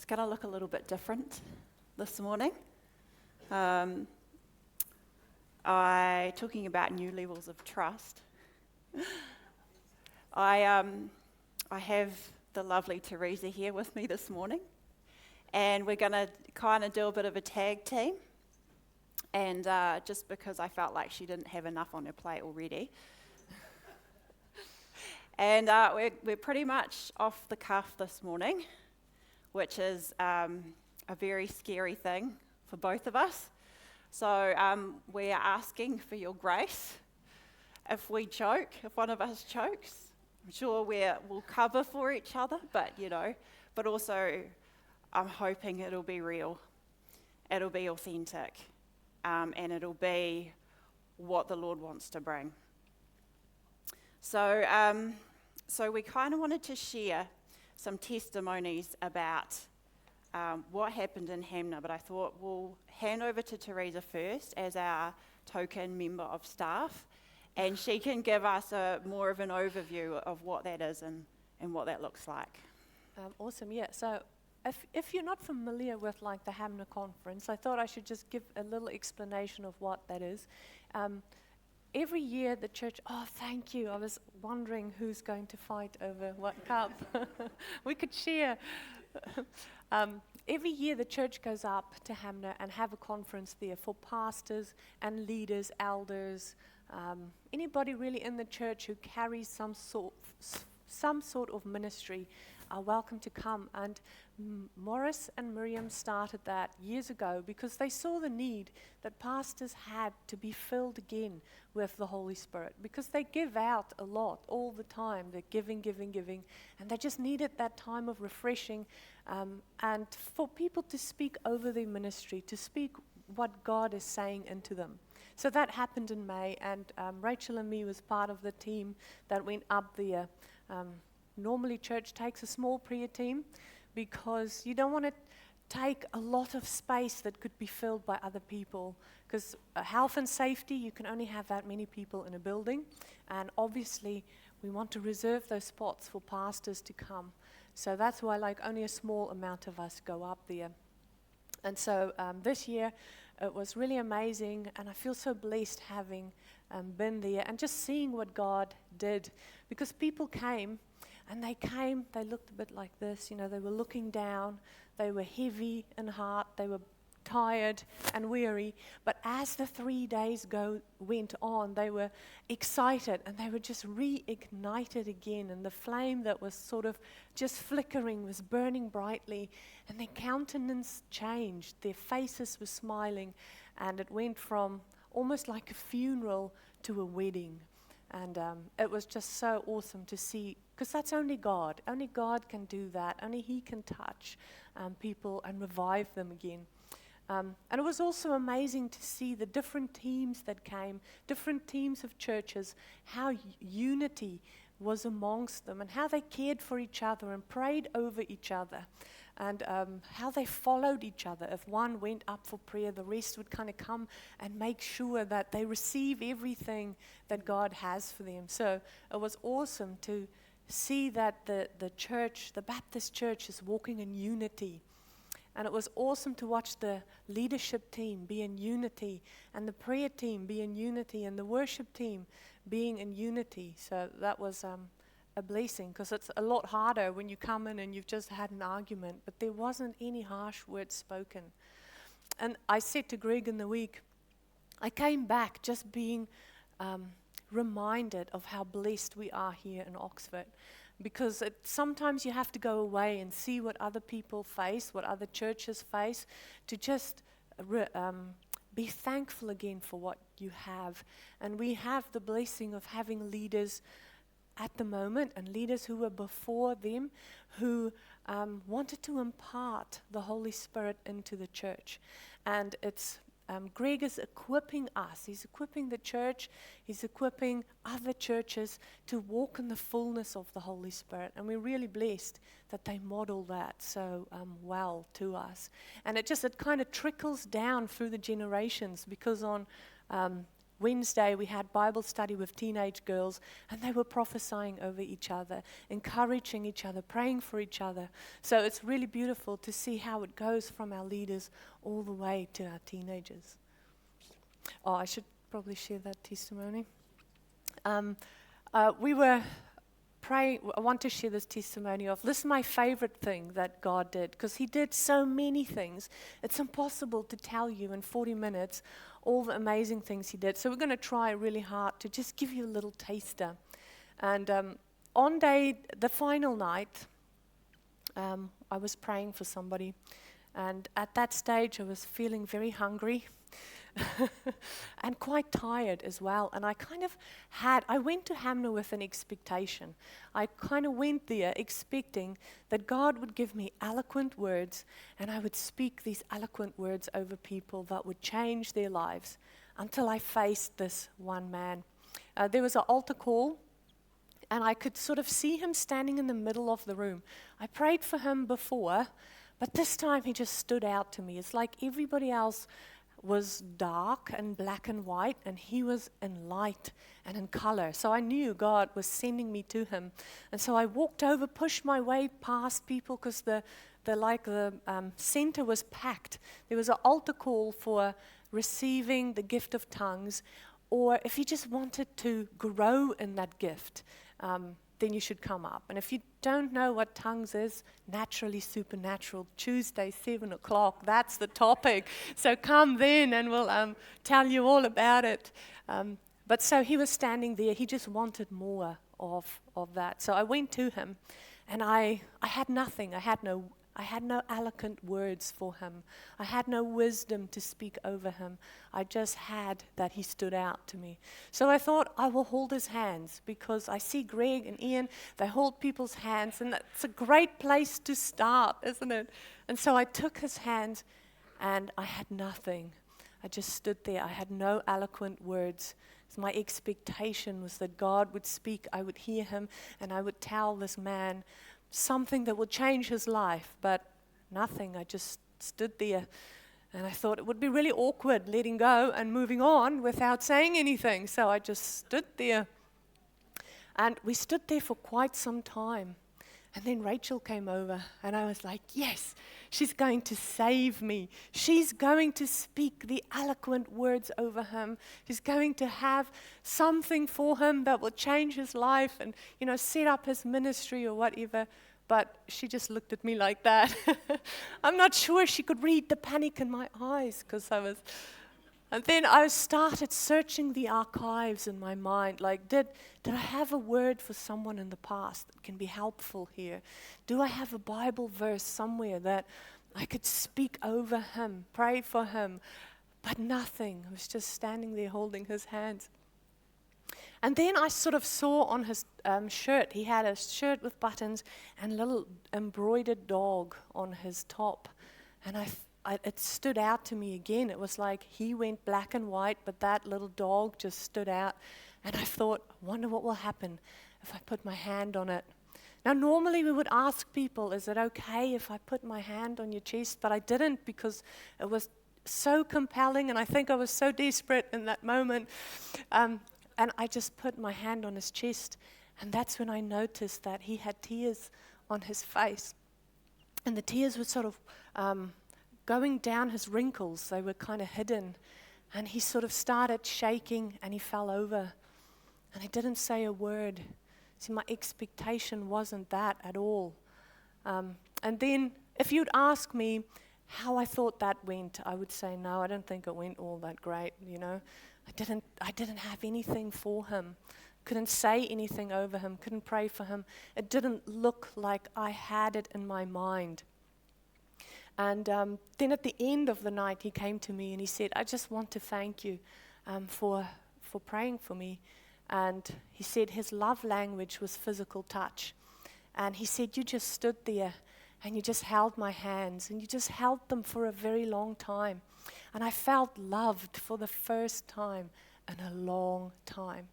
going to look a little bit different this morning. Talking about new levels of trust, I have the lovely Theresa here with me this morning, and we're going to kind of do a bit of a tag team, and just because I felt like she didn't have enough on her plate already. And we're pretty much off the cuff this morning, which is a very scary thing for both of us. So we are asking for your grace. If we choke, if one of us chokes, I'm sure we'll cover for each other, but also I'm hoping it'll be real, it'll be authentic, and it'll be what the Lord wants to bring. So we kind of wanted to share some testimonies about what happened in Hamner, but I thought we'll hand over to Theresa first as our token member of staff, and she can give us more of an overview of what that is and what that looks like. Awesome, yeah. So if you're not familiar with like the Hamner conference, I thought I should just give a little explanation of what that is. Every year the church, thank you. I was wondering who's going to fight over what cup. We could share. Every year the church goes up to Hamner and have a conference there for pastors and leaders, elders, anybody really in the church who carries some sort of ministry are welcome to come. And Morris and Miriam started that years ago because they saw the need that pastors had to be filled again with the Holy Spirit, because they give out a lot all the time. They're giving, and they just needed that time of refreshing, and for people to speak over their ministry, to speak what God is saying into them. So that happened in May, and Rachel and me was part of the team that went up there. Normally church takes a small prayer team because you don't want to take a lot of space that could be filled by other people, because health and safety, you can only have that many people in a building, and obviously we want to reserve those spots for pastors to come. So that's why only a small amount of us go up there. And so this year it was really amazing, and I feel so blessed having been there and just seeing what God did, because people came, they looked a bit like this, they were looking down, they were heavy in heart, they were tired and weary, but as the 3 days went on, they were excited and they were just reignited again, and the flame that was sort of just flickering was burning brightly, and their countenance changed, their faces were smiling, and it went from almost like a funeral to a wedding. And it was just so awesome to see, because that's only God. Only God can do that. Only He can touch people and revive them again. And it was also amazing to see the different teams that came, different teams of churches, how unity was amongst them, and how they cared for each other and prayed over each other, and how they followed each other. If one went up for prayer, the rest would kind of come and make sure that they receive everything that God has for them. So it was awesome to see that the church, the Baptist church, is walking in unity. And it was awesome to watch the leadership team be in unity, and the prayer team be in unity, and the worship team being in unity. So that was a blessing, because it's a lot harder when you come in and you've just had an argument, but there wasn't any harsh words spoken. And I said to Greg in the week, I came back just being reminded of how blessed we are here in Oxford, because sometimes you have to go away and see what other people face, what other churches face, to just be thankful again for what you have. And we have the blessing of having leaders at the moment, and leaders who were before them, who wanted to impart the Holy Spirit into the church. And it's Greg is equipping us. He's equipping the church. He's equipping other churches to walk in the fullness of the Holy Spirit. And we're really blessed that they model that so well to us. And it kind of trickles down through the generations, because on Wednesday, we had Bible study with teenage girls, and they were prophesying over each other, encouraging each other, praying for each other. So it's really beautiful to see how it goes from our leaders all the way to our teenagers. Oh, I should probably share that testimony. We were praying. I want to share this testimony of this is my favorite thing that God did, because He did so many things. It's impossible to tell you in 40 minutes all the amazing things He did. So we're going to try really hard to just give you a little taster. And on the final night, I was praying for somebody. And at that stage, I was feeling very hungry. And quite tired as well. And I went to Hamner with an expectation. I kind of went there expecting that God would give me eloquent words, and I would speak these eloquent words over people that would change their lives, until I faced this one man. There was an altar call, and I could sort of see him standing in the middle of the room. I prayed for him before, but this time he just stood out to me. It's like everybody else was dark and black and white, and he was in light and in color. So I knew God was sending me to him. And so I walked over, pushed my way past people, because the center was packed. There was an altar call for receiving the gift of tongues, or if you just wanted to grow in that gift, then you should come up. And if you don't know what tongues is, naturally supernatural, Tuesday, 7 o'clock, that's the topic. So come then and we'll tell you all about it. But so he was standing there. He just wanted more of that. So I went to him, and I had nothing. I had no eloquent words for him. I had no wisdom to speak over him. I just had that he stood out to me. So I thought, I will hold his hands, because I see Greg and Ian, they hold people's hands, and that's a great place to start, isn't it? And so I took his hands, and I had nothing. I just stood there. I had no eloquent words. So my expectation was that God would speak, I would hear him, and I would tell this man something that would change his life, but nothing. I just stood there, and I thought it would be really awkward letting go and moving on without saying anything. So I just stood there, and we stood there for quite some time. And then Rachel came over, and I was like, yes, she's going to save me. She's going to speak the eloquent words over him. She's going to have something for him that will change his life and, set up his ministry or whatever. But she just looked at me like that. I'm not sure she could read the panic in my eyes, because I was... And then I started searching the archives in my mind, like, did I have a word for someone in the past that can be helpful here? Do I have a Bible verse somewhere that I could speak over him, pray for him? But nothing. I was just standing there holding his hands. And then I sort of saw on his shirt, he had a shirt with buttons and a little embroidered dog on his top. And it stood out to me again. It was like he went black and white, but that little dog just stood out. And I thought, I wonder what will happen if I put my hand on it. Now, normally we would ask people, is it okay if I put my hand on your chest? But I didn't, because it was so compelling, and I think I was so desperate in that moment. And I just put my hand on his chest, and that's when I noticed that he had tears on his face. And the tears were sort of going down his wrinkles. They were kind of hidden. And he sort of started shaking, and he fell over. And he didn't say a word. See, my expectation wasn't that at all. And then if you'd ask me how I thought that went, I would say, no, I don't think it went all that great, I didn't have anything for him. Couldn't say anything over him, couldn't pray for him. It didn't look like I had it in my mind. And then at the end of the night, he came to me and he said, I just want to thank you for praying for me. And he said his love language was physical touch. And he said, you just stood there and you just held my hands, and you just held them for a very long time. And I felt loved for the first time in a long time.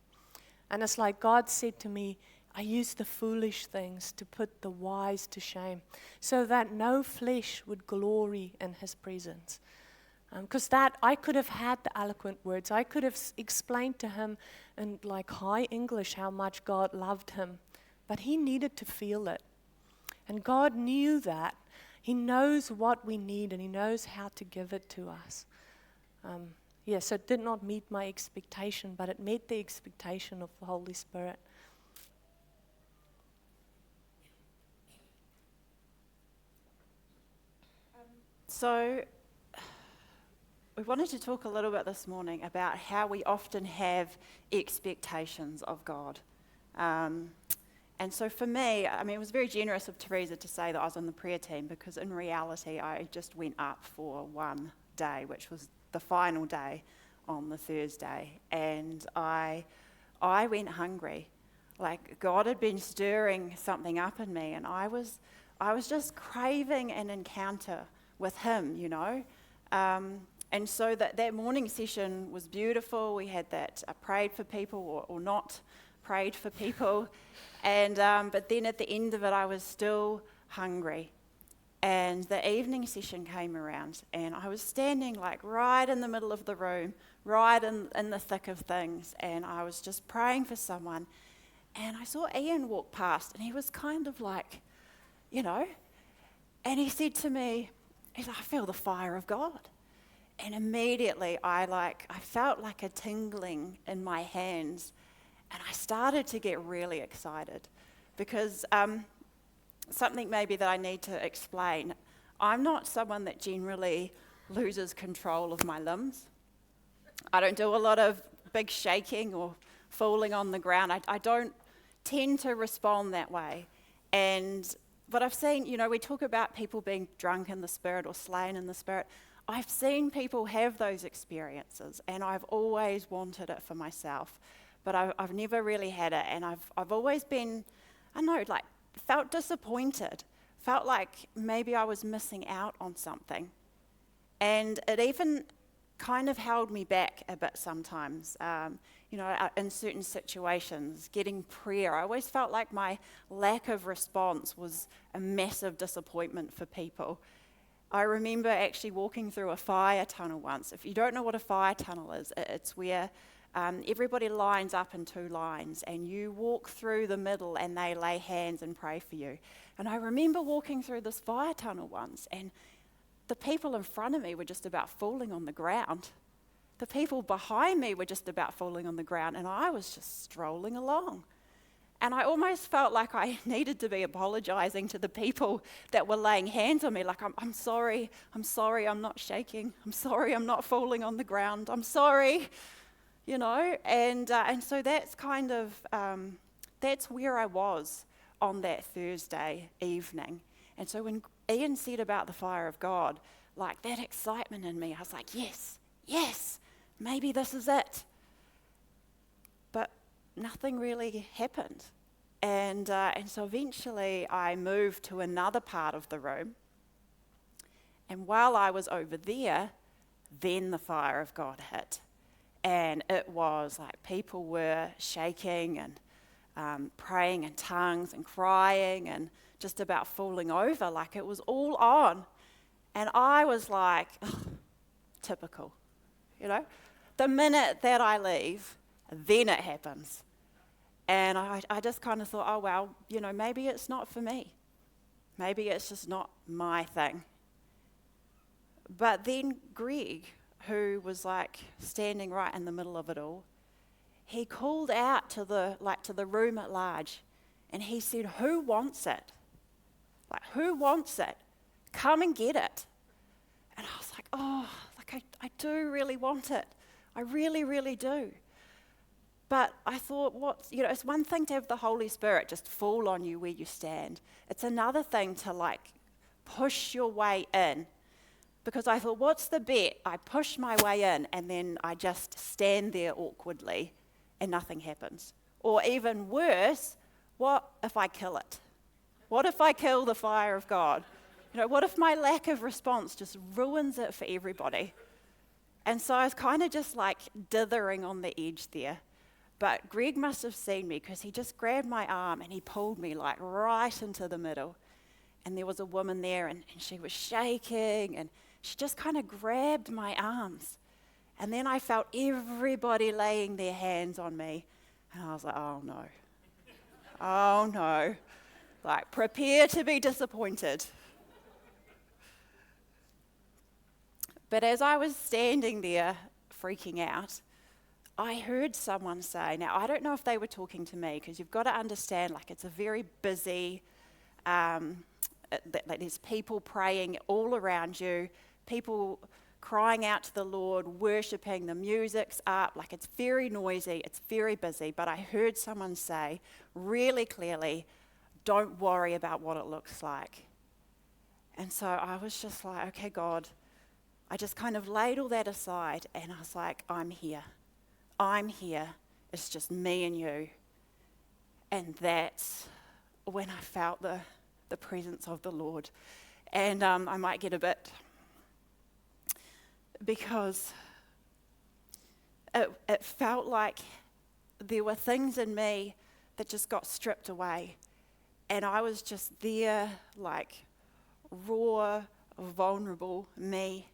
And it's like God said to me, I use the foolish things to put the wise to shame, so that no flesh would glory in his presence. Because that, I could have had the eloquent words. I could have explained to him in like high English how much God loved him. But he needed to feel it. And God knew that. He knows what we need and he knows how to give it to us. So it did not meet my expectation, but it met the expectation of the Holy Spirit. So we wanted to talk a little bit this morning about how we often have expectations of God. And so for me, I mean, it was very generous of Theresa to say that I was on the prayer team, because in reality, I just went up for one day, which was the final day on the Thursday. And I went hungry. Like God had been stirring something up in me, and I was just craving an encounter with him, you know. And so that morning session was beautiful. We had that prayed for people or not prayed for people. And but then at the end of it, I was still hungry. And the evening session came around, and I was standing like right in the middle of the room, right in the thick of things, and I was just praying for someone. And I saw Ian walk past, and he was kind of like, you know, and he said to me, he's like, I feel the fire of God. And immediately I felt like a tingling in my hands, and I started to get really excited because something maybe that I need to explain. I'm not someone that generally loses control of my limbs. I don't do a lot of big shaking or falling on the ground. I don't tend to respond that way. But I've seen, you know, we talk about people being drunk in the spirit or slain in the spirit. I've seen people have those experiences, and I've always wanted it for myself, but I've never really had it, and I've always been, I don't know, like felt disappointed, felt like maybe I was missing out on something, and it even kind of held me back a bit sometimes. You know, in certain situations, getting prayer, I always felt like my lack of response was a massive disappointment for people. I remember actually walking through a fire tunnel once. If you don't know what a fire tunnel is, it's where everybody lines up in two lines, and you walk through the middle and they lay hands and pray for you. And I remember walking through this fire tunnel once, and the people in front of me were just about falling on the ground. The people behind me were just about falling on the ground, and I was just strolling along. And I almost felt like I needed to be apologizing to the people that were laying hands on me, like, I'm sorry, I'm not shaking, I'm sorry, I'm not falling on the ground, I'm sorry, you know. And so that's kind of, that's where I was on that Thursday evening. And so when Ian said about the fire of God, like that excitement in me, I was like, yes, maybe this is it. But nothing really happened. And so eventually I moved to another part of the room. And while I was over there, then the fire of God hit. And it was like people were shaking and praying in tongues and crying and just about falling over, like it was all on. And I was like, typical, you know. The minute that I leave, then it happens. And I just kind of thought, oh, well, you know, maybe it's not for me. Maybe it's just not my thing. But then Greg, who was like standing right in the middle of it all, he called out to the room at large, and he said, who wants it? Like, who wants it? Come and get it. And I was like, oh, like I do really want it. I really, really do. But I thought, it's one thing to have the Holy Spirit just fall on you where you stand. It's another thing to like push your way in. Because I thought, what's the bet? I push my way in and then I just stand there awkwardly and nothing happens. Or even worse, what if I kill it? What if I kill the fire of God? You know, what if my lack of response just ruins it for everybody? And so I was kind of just like dithering on the edge there. But Greg must have seen me because he just grabbed my arm and he pulled me like right into the middle. And there was a woman there and she was shaking and she just kind of grabbed my arms. And then I felt everybody laying their hands on me. And I was like, oh no. Oh no. Like, prepare to be disappointed. But as I was standing there freaking out, I heard someone say, now I don't know if they were talking to me, because you've got to understand, like, it's a very busy, like, there's people praying all around you, people crying out to the Lord, worshipping, the music's up, like, it's very noisy, it's very busy. But I heard someone say really clearly, don't worry about what it looks like. And so I was just like, okay, God, I just kind of laid all that aside, and I was like, I'm here. I'm here. It's just me and you. And that's when I felt the presence of the Lord. And I might get a bit, because it felt like there were things in me that just got stripped away. And I was just there, like, raw, vulnerable me.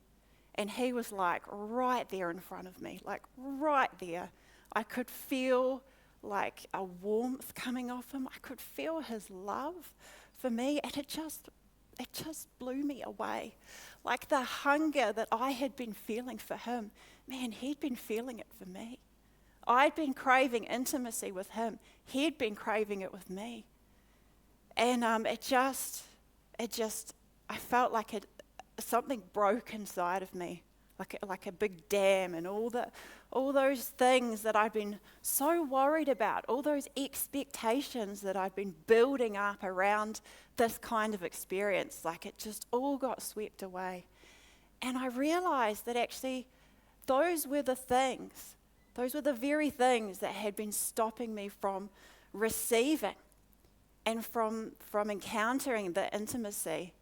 And he was, like, right there in front of me, like, right there. I could feel, like, a warmth coming off him. I could feel his love for me, and it just blew me away. Like, the hunger that I had been feeling for him, man, he'd been feeling it for me. I'd been craving intimacy with him. He'd been craving it with me. And I felt like something broke inside of me, like a big dam, and all those things that I'd been so worried about, all those expectations that I'd been building up around this kind of experience, like, it just all got swept away. And I realized that actually those were the very things that had been stopping me from receiving and from encountering the intimacy.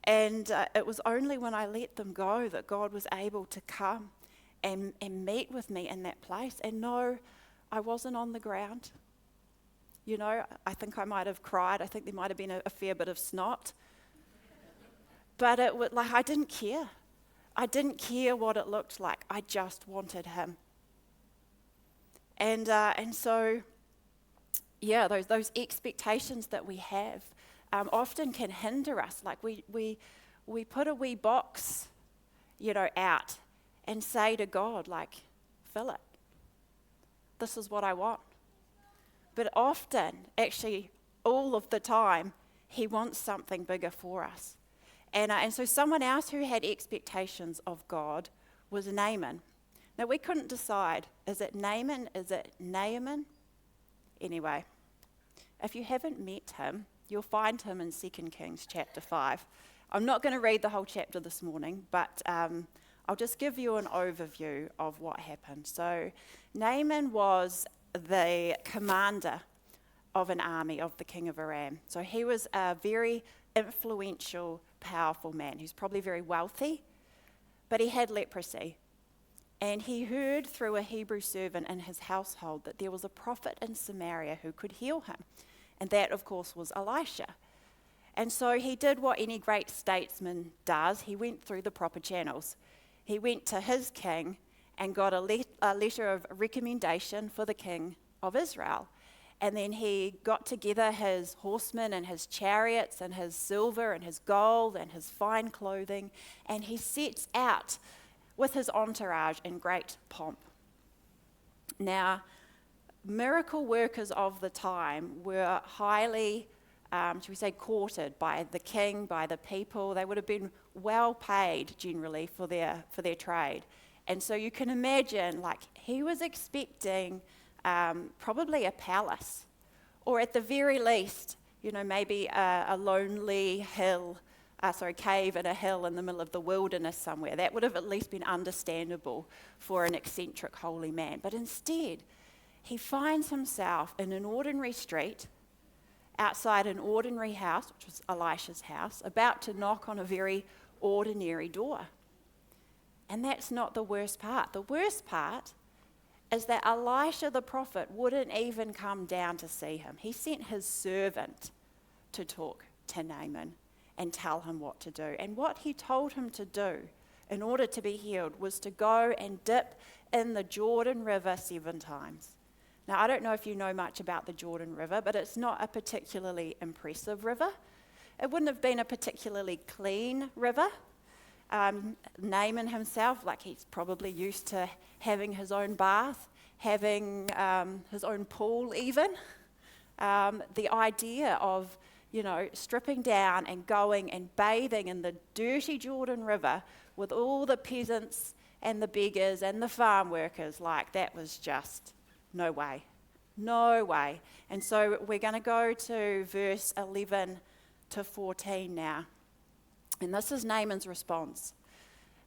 And it was only when I let them go that God was able to come and meet with me in that place. And no, I wasn't on the ground. You know, I think I might have cried. I think there might have been a fair bit of snot. But it was like, I didn't care. I didn't care what it looked like. I just wanted him. And so, yeah, those expectations that we have often can hinder us. Like, we put a wee box, you know, out and say to God, like, fill it. This is what I want. But often, actually, all of the time, he wants something bigger for us. And so someone else who had expectations of God was Naaman. Now, we couldn't decide, is it Naaman, is it Naaman? Anyway, if you haven't met him, you'll find him in 2 Kings chapter 5. I'm not going to read the whole chapter this morning, but I'll just give you an overview of what happened. So Naaman was the commander of an army of the king of Aram. So he was a very influential, powerful man. He's probably very wealthy, but he had leprosy. And he heard through a Hebrew servant in his household that there was a prophet in Samaria who could heal him. And that, of course, was Elisha. And so he did what any great statesman does. He went through the proper channels. He went to his king and got a letter of recommendation for the king of Israel. And then he got together his horsemen and his chariots and his silver and his gold and his fine clothing, and he sets out with his entourage in great pomp. Now, miracle workers of the time were highly, should we say, courted by the king, by the people. They would have been well paid generally for their trade. And so you can imagine, like, he was expecting probably a palace, or at the very least, you know, maybe a lonely cave in a hill in the middle of the wilderness somewhere. That would have at least been understandable for an eccentric holy man. But instead, he finds himself in an ordinary street, outside an ordinary house, which was Elisha's house, about to knock on a very ordinary door. And that's not the worst part. The worst part is that Elisha the prophet wouldn't even come down to see him. He sent his servant to talk to Naaman. and tell him what to do. And what he told him to do in order to be healed was to go and dip in the Jordan River 7 times. Now, I don't know if you know much about the Jordan River, but it's not a particularly impressive river. It wouldn't have been a particularly clean river. Naaman himself, like he's probably used to having his own bath, having his own pool even. The idea of, stripping down and going and bathing in the dirty Jordan River with all the peasants and the beggars and the farm workers, like that was just no way. No way. And so we're going to go to verse 11 to 14 now. And this is Naaman's response.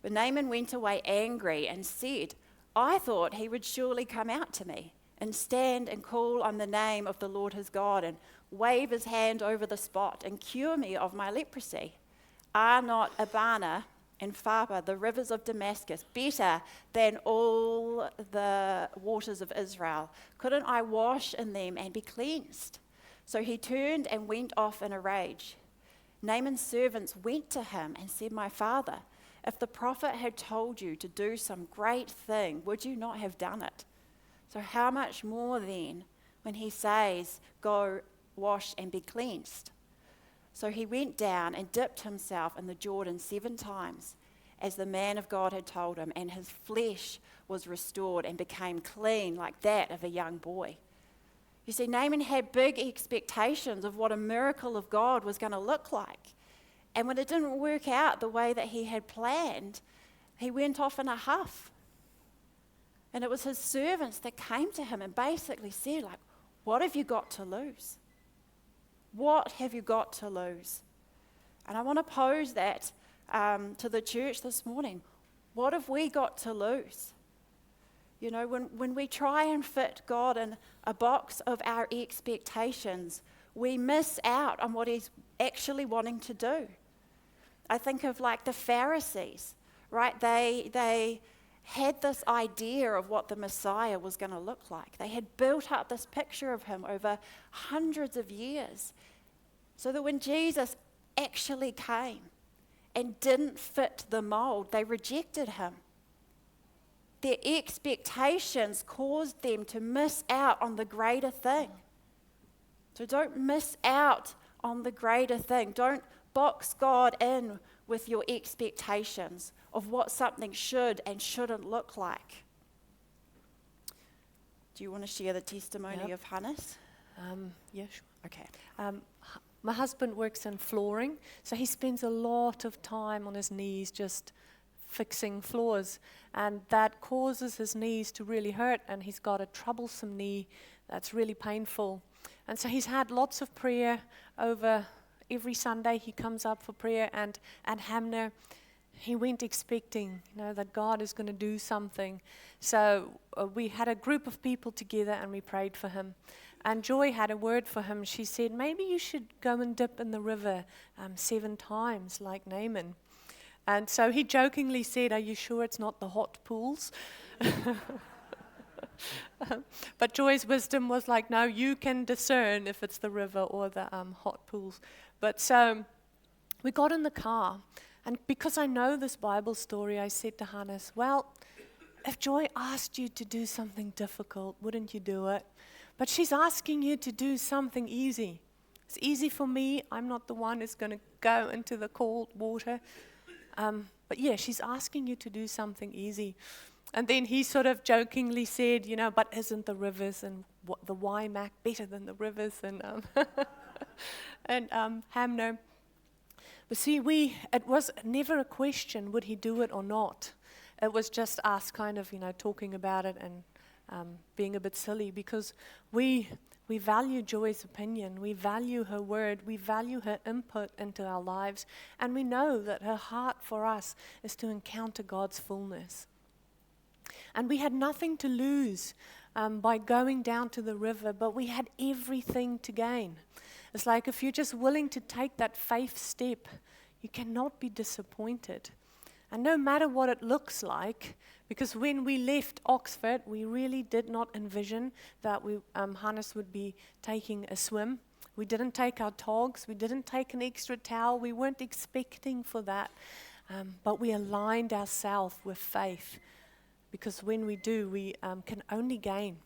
But Naaman went away angry and said, I thought he would surely come out to me and stand and call on the name of the Lord his God and wave his hand over the spot and cure me of my leprosy. Are not Abana and Pharpar, the rivers of Damascus, better than all the waters of Israel? Couldn't I wash in them and be cleansed? So he turned and went off in a rage. Naaman's servants went to him and said, My father, if the prophet had told you to do some great thing, would you not have done it? So how much more then when he says, Go wash and be cleansed? So he went down and dipped himself in the Jordan 7 times, as the man of God had told him, and his flesh was restored and became clean like that of a young boy. You see, Naaman had big expectations of what a miracle of God was going to look like. And when it didn't work out the way that he had planned, he went off in a huff. And it was his servants that came to him and basically said, what have you got to lose? What have you got to lose? And I want to pose that to the church this morning. What have we got to lose? When we try and fit God in a box of our expectations, we miss out on what he's actually wanting to do. I think of the Pharisees, right? They had this idea of what the Messiah was going to look like. They had built up this picture of him over hundreds of years, so that when Jesus actually came and didn't fit the mold, they rejected him. Their expectations caused them to miss out on the greater thing. So don't miss out on the greater thing. Don't box God in with your expectations of what something should and shouldn't look like. Do you want to share the testimony of Hannes? Yeah, sure. Okay. My husband works in flooring, so he spends a lot of time on his knees just fixing floors, and that causes his knees to really hurt, and he's got a troublesome knee that's really painful. And so he's had lots of prayer over every Sunday. He comes up for prayer, and at Hamner, he went expecting, that God is going to do something. So we had a group of people together, and we prayed for him. And Joy had a word for him. She said, maybe you should go and dip in the river 7 times like Naaman. And so he jokingly said, are you sure it's not the hot pools? But Joy's wisdom was no, you can discern if it's the river or the hot pools. But so we got in the car, and because I know this Bible story, I said to Hannes, well, if Joy asked you to do something difficult, wouldn't you do it? But she's asking you to do something easy. It's easy for me. I'm not the one who's going to go into the cold water. But yeah, she's asking you to do something easy. And then he sort of jokingly said, but isn't the rivers and the Waimak better than the rivers and Hamner? But see, it was never a question, would he do it or not? It was just us kind of, talking about it and being a bit silly, because we value Joy's opinion, we value her word, we value her input into our lives, and we know that her heart for us is to encounter God's fullness. And we had nothing to lose by going down to the river, but we had everything to gain. It's like if you're just willing to take that faith step, you cannot be disappointed. And no matter what it looks like, because when we left Oxford, we really did not envision that Hannes would be taking a swim. We didn't take our togs. We didn't take an extra towel. We weren't expecting for that. But we aligned ourselves with faith, because when we do, we can only gain.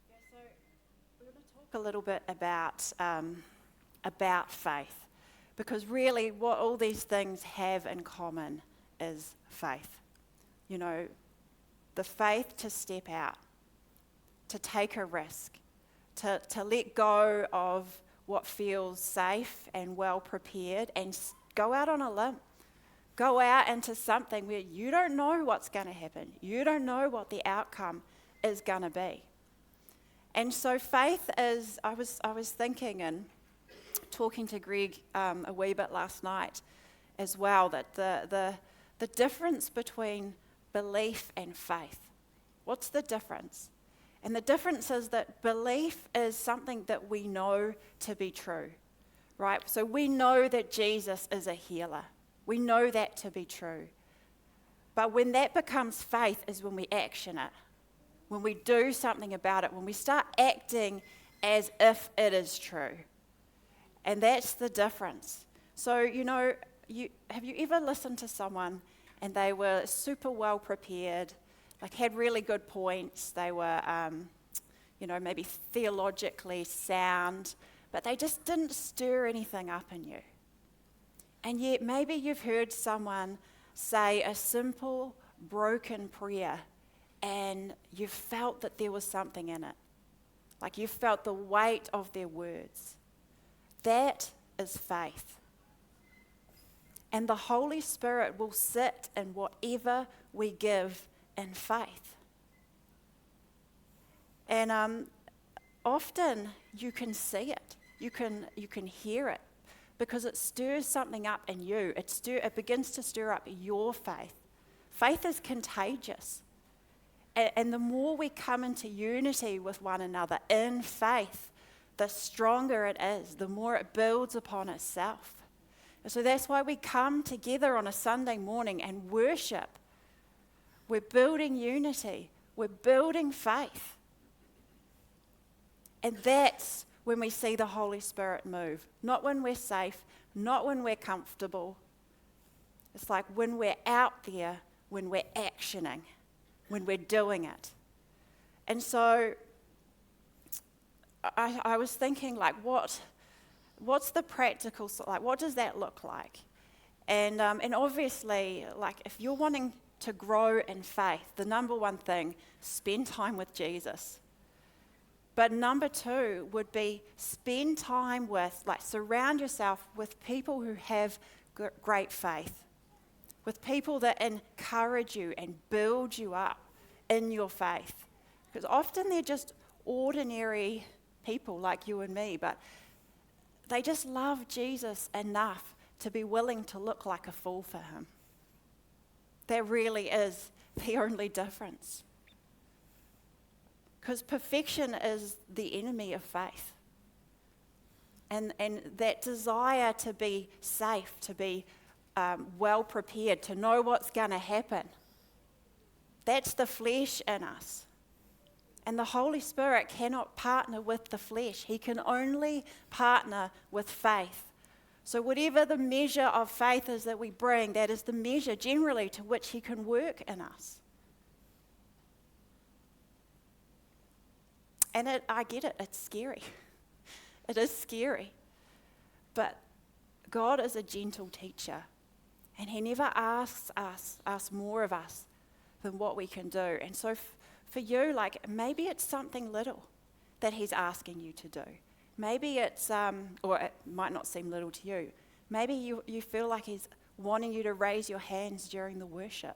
Yeah, so we're going to talk a little bit about faith, because really what all these things have in common is faith. You know, the faith to step out, to take a risk, to let go of what feels safe and well prepared and go out on a limb. Go out into something where you don't know what's going to happen. You don't know what the outcome is going to be. And so faith is, I was thinking and talking to Greg a wee bit last night as well, that the difference between belief and faith. What's the difference? And the difference is that belief is something that we know to be true, right? So we know that Jesus is a healer. We know that to be true. But when that becomes faith is when we action it, when we do something about it, when we start acting as if it is true. And that's the difference. So, you know, have you ever listened to someone and they were super well prepared, like had really good points, they were, maybe theologically sound, but they just didn't stir anything up in you. And yet maybe you've heard someone say a simple, broken prayer and you felt that there was something in it. Like you felt the weight of their words. That is faith. And the Holy Spirit will sit in whatever we give in faith. And often you can see it, you can hear it, because it stirs something up in you. It begins to stir up your faith. Faith is contagious. And the more we come into unity with one another in faith, the stronger it is, the more it builds upon itself. And so that's why we come together on a Sunday morning and worship. We're building unity. We're building faith. And that's when we see the Holy Spirit move. Not when we're safe, not when we're comfortable. It's like when we're out there, when we're actioning, when we're doing it. And so I was thinking, like, what's the practical, like, what does that look like? And obviously, like, if you're wanting to grow in faith, the number one thing, spend time with Jesus. But number two would be spend time with, like, surround yourself with people who have great faith, with people that encourage you and build you up in your faith. Because often they're just ordinary people like you and me, but they just love Jesus enough to be willing to look like a fool for him. That really is the only difference. Because perfection is the enemy of faith. And that desire to be safe, to be well prepared, to know what's going to happen, that's the flesh in us. And the Holy Spirit cannot partner with the flesh. He can only partner with faith. So whatever the measure of faith is that we bring, that is the measure generally to which he can work in us. And I get it, it's scary. It is scary. But God is a gentle teacher. And he never asks more of us than what we can do. And so for you, like, maybe it's something little that he's asking you to do. Maybe it's, or it might not seem little to you. Maybe you feel like he's wanting you to raise your hands during the worship.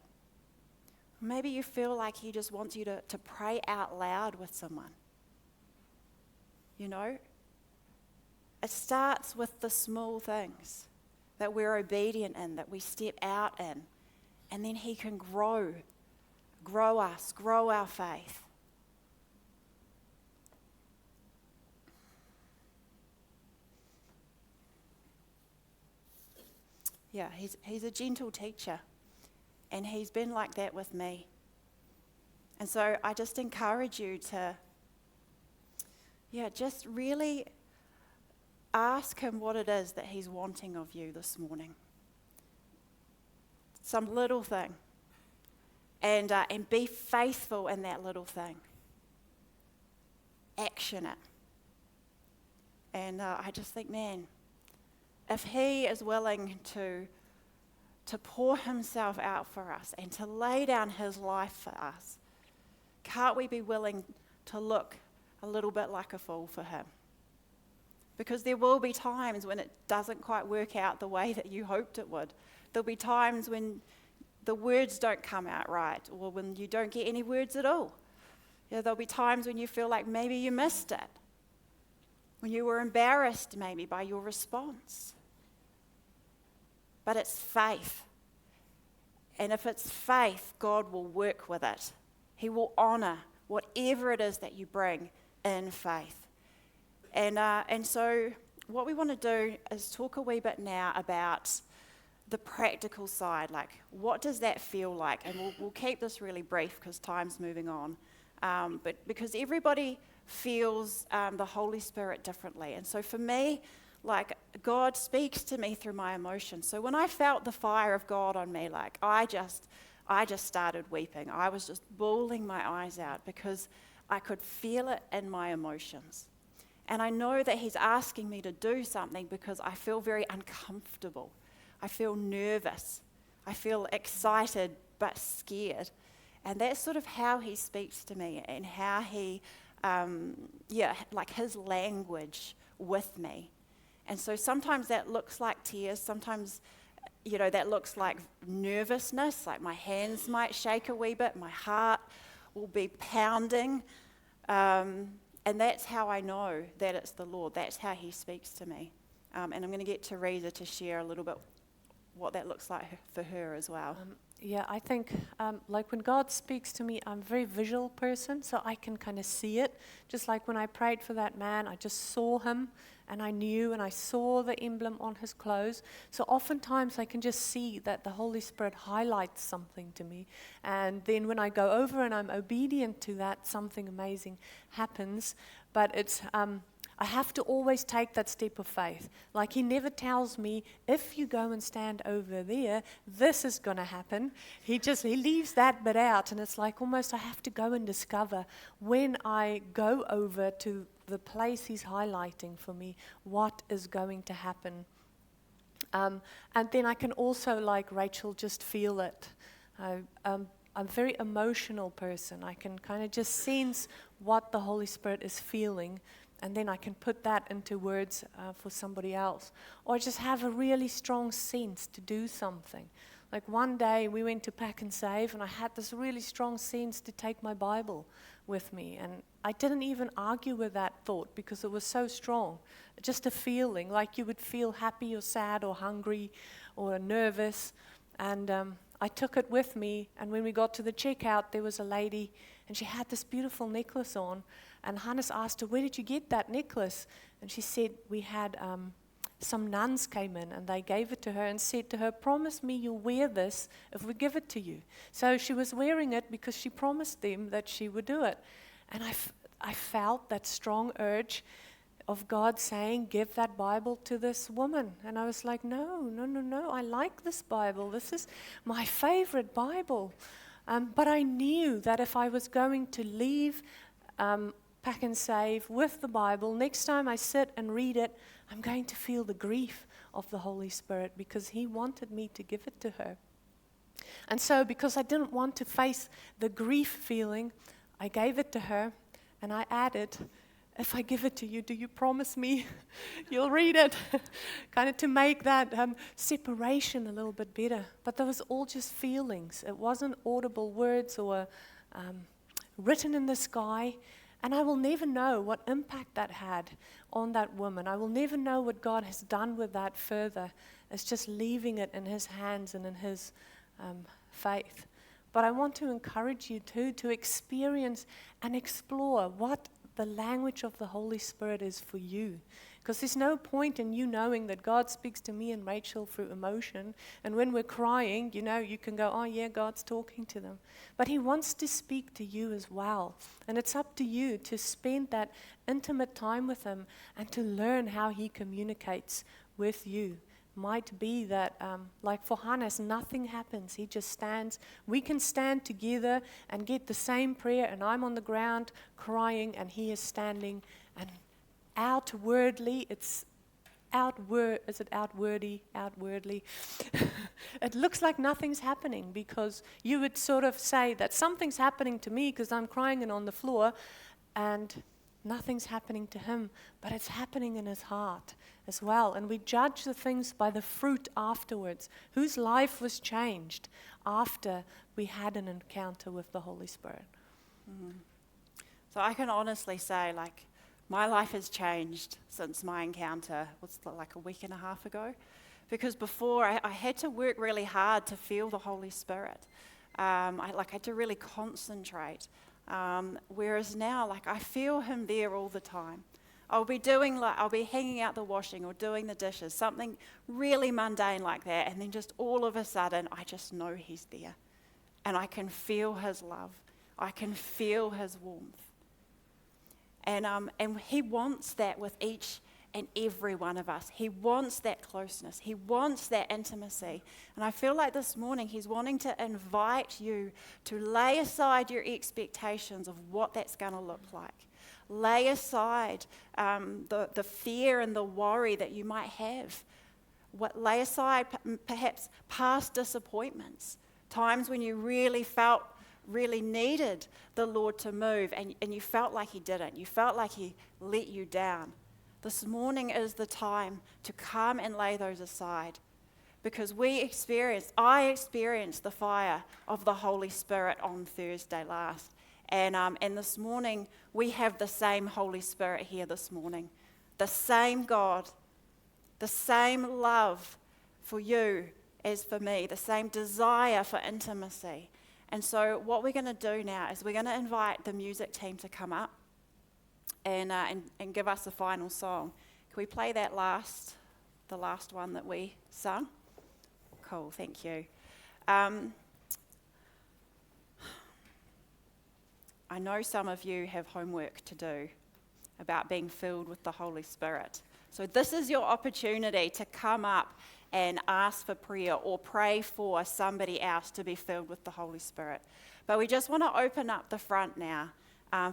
Maybe you feel like he just wants you to pray out loud with someone. You know? It starts with the small things that we're obedient in, that we step out in. And then he can grow us, grow our faith. Yeah, he's a gentle teacher, and he's been like that with me. And so I just encourage you to just really ask him what it is that he's wanting of you this morning. Some little thing. And be faithful in that little thing. Action it. And I just think, man, if he is willing to pour himself out for us and to lay down his life for us, can't we be willing to look a little bit like a fool for him? Because there will be times when it doesn't quite work out the way that you hoped it would. There'll be times when the words don't come out right, or when you don't get any words at all. There'll be times when you feel like maybe you missed it, when you were embarrassed maybe by your response. But it's faith. And if it's faith, God will work with it. He will honor whatever it is that you bring in faith. And so what we want to do is talk a wee bit now about the practical side, like what does that feel like? And we'll keep this really brief because time's moving on. But because everybody feels the Holy Spirit differently. And so for me, like God speaks to me through my emotions. So when I felt the fire of God on me, like I just started weeping. I was just bawling my eyes out because I could feel it in my emotions. And I know that he's asking me to do something because I feel very uncomfortable. I feel nervous. I feel excited but scared. And that's sort of how he speaks to me and how he, like his language with me. And so sometimes that looks like tears. Sometimes, that looks like nervousness, like my hands might shake a wee bit. My heart will be pounding. And that's how I know that it's the Lord. That's how he speaks to me. And I'm going to get Theresa to share a little bit what that looks like for her as well. I think like when God speaks to me, I'm a very visual person, so I can kind of see it. Just like when I prayed for that man, I just saw him and I knew and I saw the emblem on his clothes. So oftentimes I can just see that the Holy Spirit highlights something to me. And then when I go over and I'm obedient to that, something amazing happens. But it's I have to always take that step of faith. Like he never tells me, if you go and stand over there, this is going to happen. He leaves that bit out. And it's like almost I have to go and discover when I go over to the place he's highlighting for me, what is going to happen. And then I can also, like Rachel, just feel it. I'm a very emotional person. I can kind of just sense what the Holy Spirit is feeling. And then I can put that into words for somebody else. Or just have a really strong sense to do something. Like one day we went to Pack and Save and I had this really strong sense to take my Bible with me. And I didn't even argue with that thought because it was so strong. Just a feeling, like you would feel happy or sad or hungry or nervous. And I took it with me. And when we got to the checkout, there was a lady and she had this beautiful necklace on. And Hannes asked her, where did you get that necklace? And she said, we had some nuns came in and they gave it to her and said to her, promise me you'll wear this if we give it to you. So she was wearing it because she promised them that she would do it. And I felt that strong urge of God saying, give that Bible to this woman. And I was like, no, I like this Bible. This is my favorite Bible. But I knew that if I was going to leave Pack and Save with the Bible, next time I sit and read it, I'm going to feel the grief of the Holy Spirit because he wanted me to give it to her. And so because I didn't want to face the grief feeling, I gave it to her and I added, if I give it to you, do you promise me you'll read it? Kind of to make that separation a little bit better. But that was all just feelings. It wasn't audible words or written in the sky. And I will never know what impact that had on that woman. I will never know what God has done with that further. It's just leaving it in his hands and in his faith. But I want to encourage you too to experience and explore what the language of the Holy Spirit is for you. Because there's no point in you knowing that God speaks to me and Rachel through emotion. And when we're crying, you can go, oh yeah, God's talking to them. But he wants to speak to you as well. And it's up to you to spend that intimate time with him and to learn how he communicates with you. Might be that, like for Hannes, nothing happens. He just stands. We can stand together and get the same prayer, and I'm on the ground crying, and he is standing. And outwardly, is it outwardly? Outwardly. It looks like nothing's happening, because you would sort of say that something's happening to me because I'm crying and on the floor, and nothing's happening to him, but it's happening in his heart as well. And we judge the things by the fruit afterwards. Whose life was changed after we had an encounter with the Holy Spirit? Mm. So I can honestly say, like, my life has changed since my encounter was like a week and a half ago. Because before, I had to work really hard to feel the Holy Spirit. I had to really concentrate. Whereas now, like, I feel him there all the time. I'll be hanging out the washing or doing the dishes, something really mundane like that, and then just all of a sudden, I just know he's there. And I can feel his love. I can feel his warmth. And he wants that with each and every one of us. He wants that closeness. He wants that intimacy. And I feel like this morning he's wanting to invite you to lay aside your expectations of what that's going to look like. Lay aside the fear and the worry that you might have. Lay aside perhaps past disappointments, times when you really needed the Lord to move and you felt like he didn't. You felt like he let you down. This morning is the time to come and lay those aside, because I experienced the fire of the Holy Spirit on Thursday last. And this morning, we have the same Holy Spirit here this morning. The same God, the same love for you as for me, the same desire for intimacy. And so what we're going to do now is we're going to invite the music team to come up and give us a final song. Can we play the last one that we sung? Cool, thank you. I know some of you have homework to do about being filled with the Holy Spirit. So this is your opportunity to come up and ask for prayer or pray for somebody else to be filled with the Holy Spirit. But we just want to open up the front now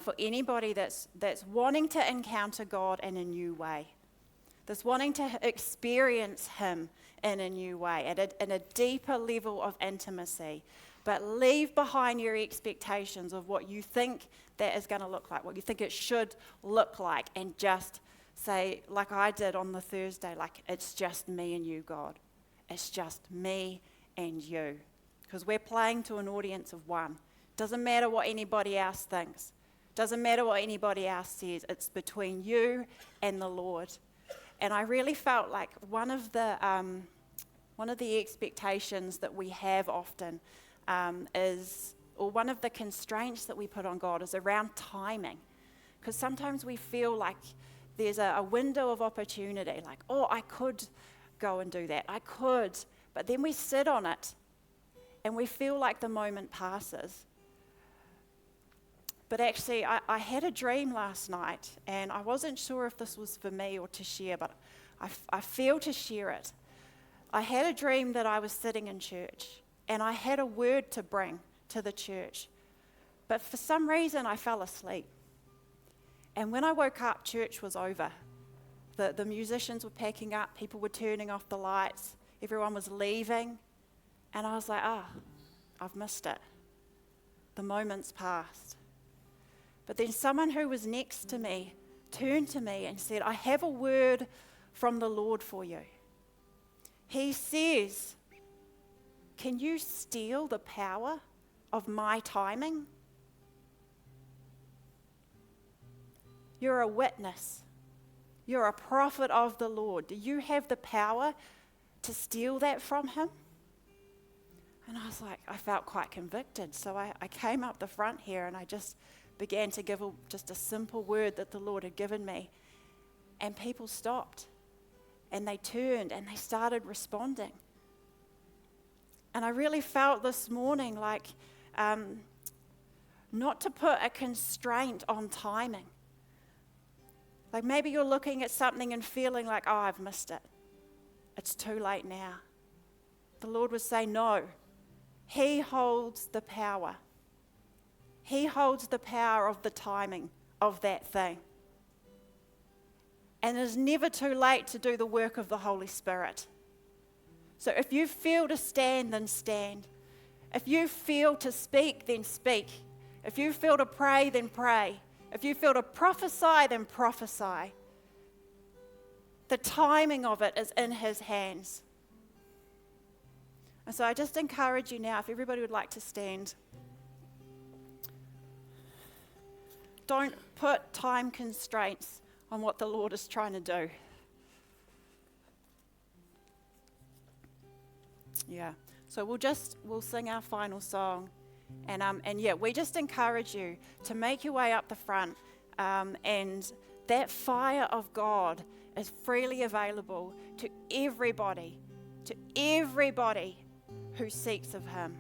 for anybody that's wanting to encounter God in a new way, that's wanting to experience him in a new way, in a deeper level of intimacy. But leave behind your expectations of what you think that is going to look like, what you think it should look like, and just say, like I did on the Thursday, like, it's just me and you, God. It's just me and you. Because we're playing to an audience of one. Doesn't matter what anybody else thinks. Doesn't matter what anybody else says. It's between you and the Lord. And I really felt like one of the expectations that we have often or one of the constraints that we put on God is around timing. Because sometimes we feel like there's a window of opportunity, like, oh, I could go and do that. I could. But then we sit on it and we feel like the moment passes. But actually, I had a dream last night, and I wasn't sure if this was for me or to share, but I feel to share it. I had a dream that I was sitting in church, and I had a word to bring to the church. But for some reason, I fell asleep. And when I woke up, church was over. The musicians were packing up, people were turning off the lights, everyone was leaving. And I was like, I've missed it. The moment's passed. But then someone who was next to me turned to me and said, I have a word from the Lord for you. He says, can you steal the power of my timing? You're a witness. You're a prophet of the Lord. Do you have the power to steal that from him? And I was like, I felt quite convicted. So I came up the front here and I just began to give just a simple word that the Lord had given me. and people stopped and they turned and they started responding. And I really felt this morning like not to put a constraint on timing. Like maybe you're looking at something and feeling like, oh, I've missed it. It's too late now. The Lord would say, no. He holds the power. He holds the power of the timing of that thing. And it is never too late to do the work of the Holy Spirit. So if you feel to stand, then stand. If you feel to speak, then speak. If you feel to pray, then pray. If you feel to prophesy, then prophesy. The timing of it is in His hands. And so I just encourage you now, if everybody would like to stand, don't put time constraints on what the Lord is trying to do. Yeah. So we'll sing our final song. And yeah, we just encourage you to make your way up the front. And that fire of God is freely available to everybody who seeks of Him.